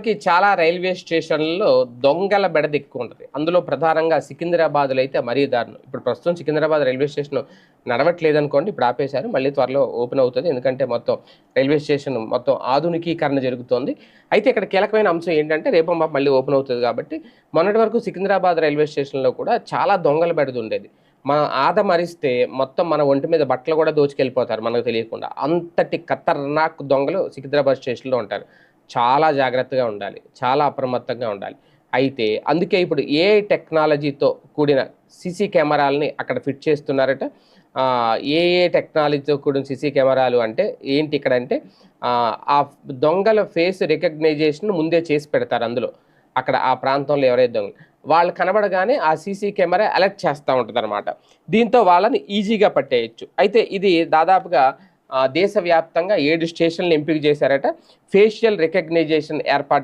మనకి చాలా రైల్వే స్టేషన్లలో దొంగల బెడద ఎక్కువ ఉంటుంది. అందులో ప్రధానంగా సికింద్రాబాద్లో అయితే మరీ దారుణం. ఇప్పుడు ప్రస్తుతం సికింద్రాబాద్ రైల్వే స్టేషన్ నడవట్లేదనుకోండి, ఇప్పుడు ఆపేశారు. మళ్ళీ త్వరలో ఓపెన్ అవుతుంది. ఎందుకంటే మొత్తం రైల్వే స్టేషన్ మొత్తం ఆధునికీకరణ జరుగుతోంది. అయితే ఇక్కడ కీలకమైన అంశం ఏంటంటే రేపు మాపు మళ్ళీ ఓపెన్ అవుతుంది కాబట్టి, మొన్నటి వరకు సికింద్రాబాద్ రైల్వే స్టేషన్లో కూడా చాలా దొంగల బెడద ఉండేది. మనం ఆదమరిస్తే మొత్తం మన ఒంటి మీద బట్టలు కూడా దోచుకెళ్ళిపోతారు మనకు తెలియకుండా. అంతటి ఖతర్నాక్ దొంగలు సికింద్రాబాద్ స్టేషన్లో ఉంటారు. చాలా జాగ్రత్తగా ఉండాలి. చాలా అప్రమత్తంగా ఉండాలి. అయితే అందుకే ఇప్పుడు ఏఐ టెక్నాలజీతో కూడిన సీసీ కెమెరాలని అక్కడ ఫిట్ చేస్తున్నారట. ఏఐ టెక్నాలజీతో కూడిన సీసీ కెమెరాలు అంటే ఏంటి ఇక్కడంటే ఆ దొంగల ఫేస్ రికగ్నైజేషన్ ముందే చేసి పెడతారు అందులో. అక్కడ ఆ ప్రాంతంలో ఎవరైతే దొంగలు వాళ్ళు కనబడగానే ఆ సీసీ కెమెరా అలర్ట్ చేస్తూ ఉంటుందన్నమాట. దీంతో వాళ్ళని ఈజీగా పట్టేయచ్చు. అయితే ఇది దాదాపుగా దేశవ్యాప్తంగా 7 స్టేషన్లు ఎంపిక చేశారట. ఫేషియల్ రికగ్నైజేషన్ ఏర్పాటు